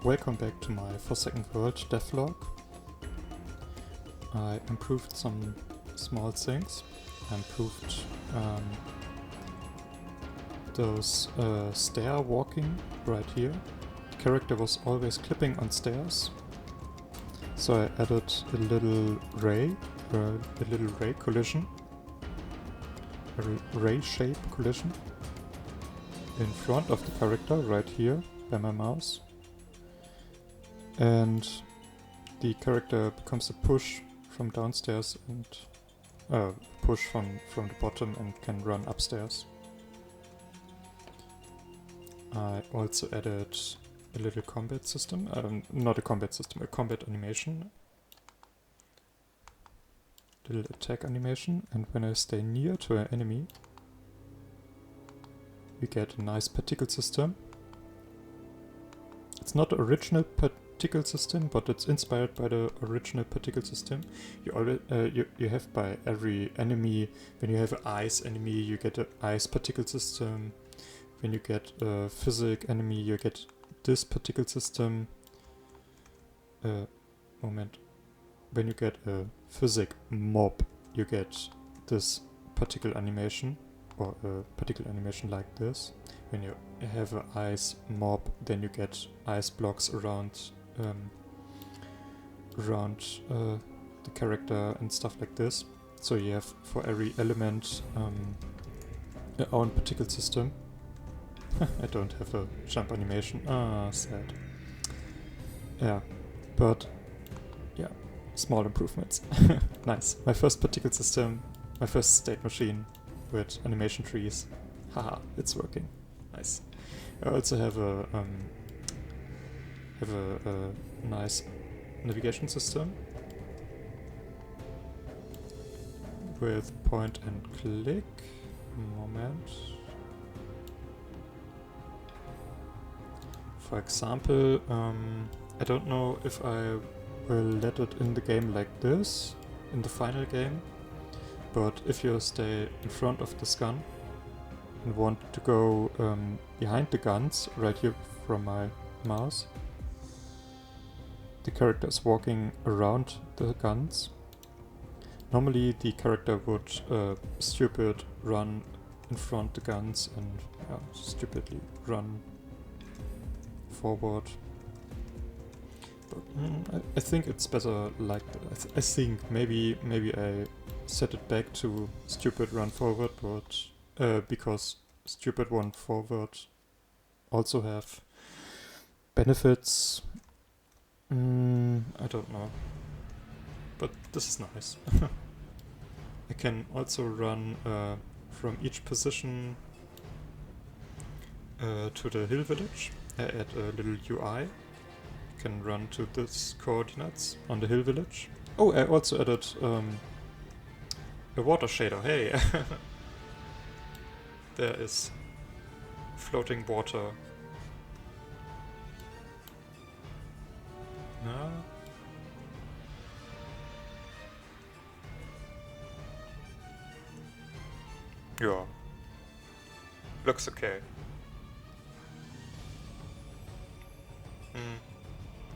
welcome back to my Forsaken World devlog. I improved some small things. I improved those stair walking right here. The character was always clipping on stairs, so I added a little ray collision, a ray shape collision in front of the character right here by my mouse, and the character becomes a push from downstairs and push from the bottom and can run upstairs. I also added a little combat system, not a combat system, a combat animation, little attack animation, and when I stay near to an enemy we get a nice particle system. It's not the original particle system, but it's inspired by the original particle system. You always you have by every enemy, when you have an ice enemy you get an ice particle system. When you get a physic enemy you get this particle system. When you get a physic mob you get this particle animation, or a particle animation like this. When you have an ice mob, then you get ice blocks around the character and stuff like this. So you have for every element your own particle system. I don't have a jump animation. Ah, sad. Yeah, but yeah, small improvements. Nice. My first particle system, my first state machine with animation trees. Haha, it's working. Nice. I also have a nice navigation system with point and click. Moment. For example, I don't know if I will let it in the game like this, in the final game, but if you stay in front of this gun and want to go behind the guns, right here from my mouse, the character is walking around the guns. Normally the character would stupid run in front the guns and stupidly run forward. But I think it's better like that. I think maybe I set it back to stupid run forward, but because stupid run forward also have benefits. I don't know, but this is nice. I can also run from each position to the hill village. I add a little UI. I can run to this coordinates on the hill village. Oh, I also added a water shader. Hey! There is floating water. No? Yeah. Looks okay.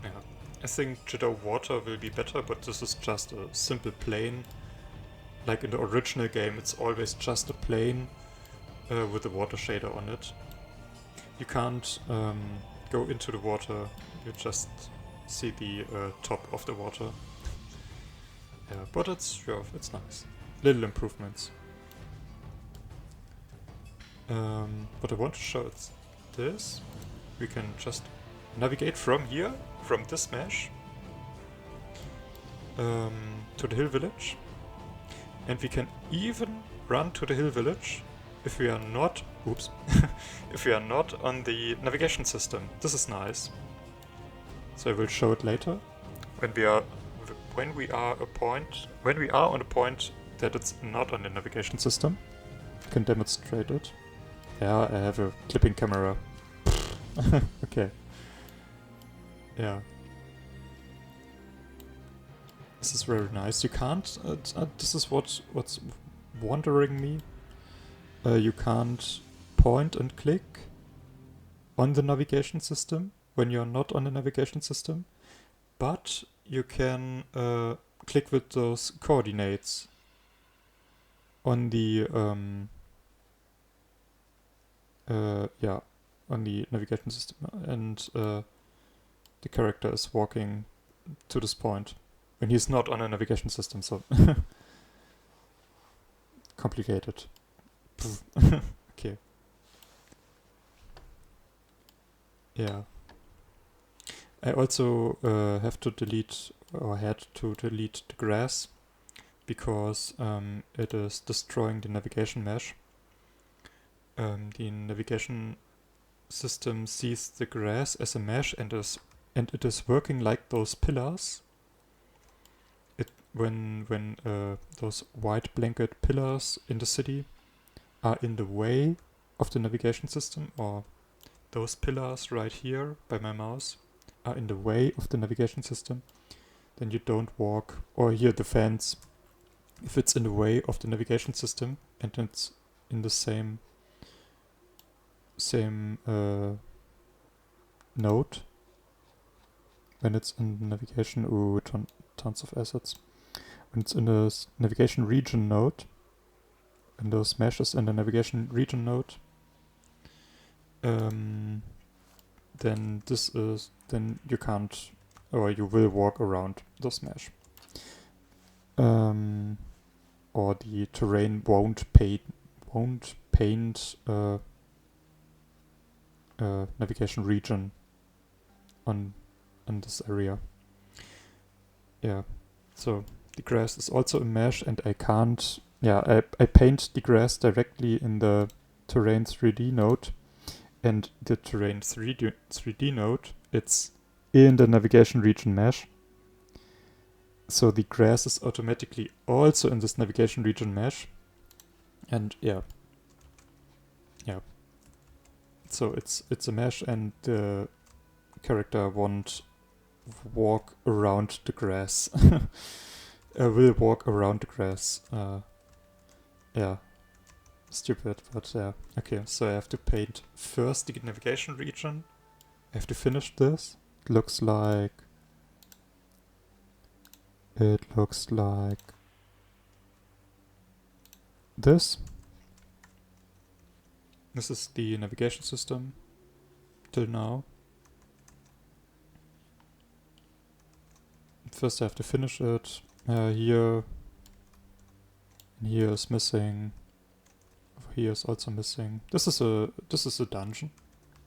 Yeah. I think Godot water will be better, but this is just a simple plane. Like in the original game, it's always just a plane with a water shader on it. You can't go into the water, you just see the top of the water. Yeah, but it's nice. Little improvements. What I want to show is this. We can just navigate from here, from this mesh, to the hill village. And we can even run to the hill village if we are not, if we are not on the navigation system. This is nice. So I will show it later. When we are on a point that it's not on the navigation system, I can demonstrate it. Yeah, I have a clipping camera. Okay. Yeah. This is very nice. You can't. This is what's wondering me. You can't point and click on the navigation system. when you're not on a navigation system, but you can click with those coordinates on the on the navigation system, and the character is walking to this point when he's not on a navigation system. So complicated. Okay. Yeah. I also have to delete, or had to delete, the grass because it is destroying the navigation mesh. The navigation system sees the grass as a mesh and it is working like those pillars. When those white blanket pillars in the city are in the way of the navigation system, or those pillars right here by my mouse are in the way of the navigation system, then you don't walk. Or here the fence, if it's in the way of the navigation system and it's in the same node, when it's in the navigation, tons of assets. When it's in the navigation region node, and those meshes in the navigation region node, then you can't, or you will walk around those mesh. Or the terrain won't paint navigation region on this area. Yeah, so the grass is also a mesh, and I can't. Yeah, I paint the grass directly in the terrain 3D node, and the terrain 3D node, it's in the navigation region mesh. So the grass is automatically also in this navigation region mesh, and yeah. So it's a mesh, and the character won't walk around the grass. Will walk around the grass. Yeah. Stupid, but yeah. Okay, so I have to paint first the navigation region. I have to finish this. It looks like this. This is the navigation system till now. First I have to finish it. Here is missing. Over here is also missing. This is a dungeon.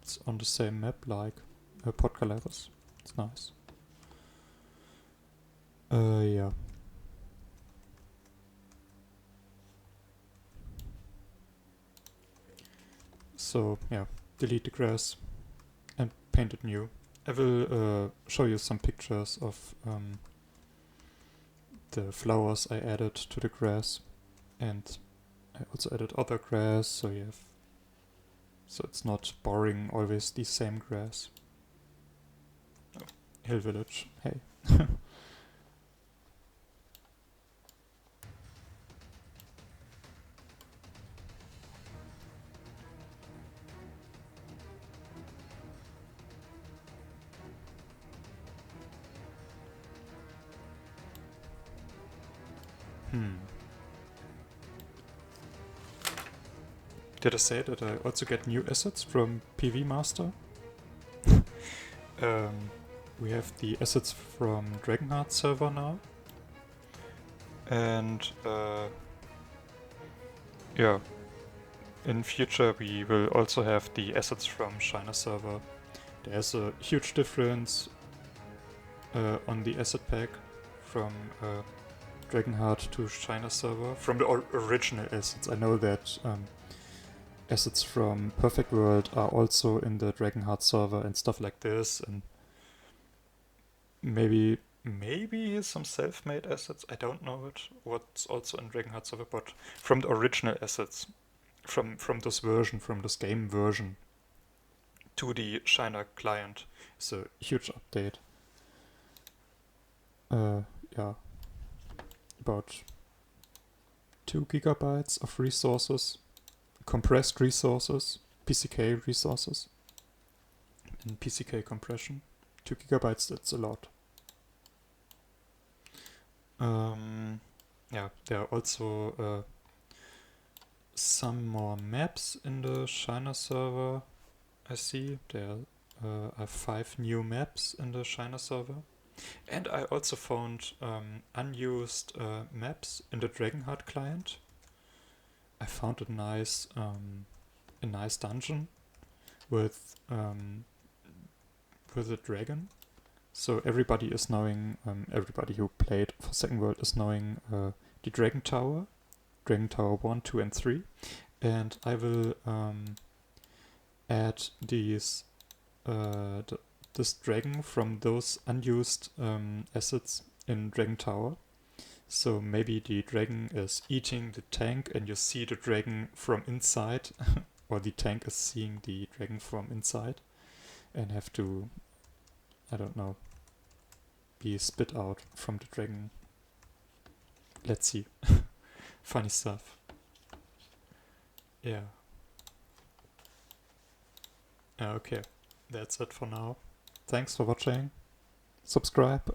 It's on the same map like Port Calaveras. It's nice. Yeah. So yeah, delete the grass and paint it new. I will show you some pictures of the flowers I added to the grass, and I also added other grass, so it's not boring always the same grass. Oh, Hill Village, hey. Did I say that I also get new assets from PV Master? We have the assets from Dragonheart server now. And yeah, in future we will also have the assets from China server. There's a huge difference on the asset pack from Dragonheart to China server. From the original assets, I know that assets from Perfect World are also in the Dragonheart server and stuff like this, and maybe some self-made assets, I don't know what's also in Dragonheart server, but from the original assets, from this version, from this game version to the China client, is a huge update. Yeah, about 2 gigabytes of resources, compressed resources, PCK resources, in PCK compression. 2 gigabytes, that's a lot. Yeah, there are also some more maps in the Shiner server. I see there are 5 new maps in the Shiner server. And I also found unused maps in the Dragonheart client. I found a nice dungeon with a dragon. So everybody is knowing, everybody who played for Second World is knowing the Dragon Tower 1, 2, and 3. And I will add these this dragon from those unused assets in Dragon Tower. So maybe the dragon is eating the tank and you see the dragon from inside, or the tank is seeing the dragon from inside and have to, I don't know, be spit out from the dragon. Let's see. Funny stuff. Yeah. Okay, that's it for now. Thanks for watching. Subscribe.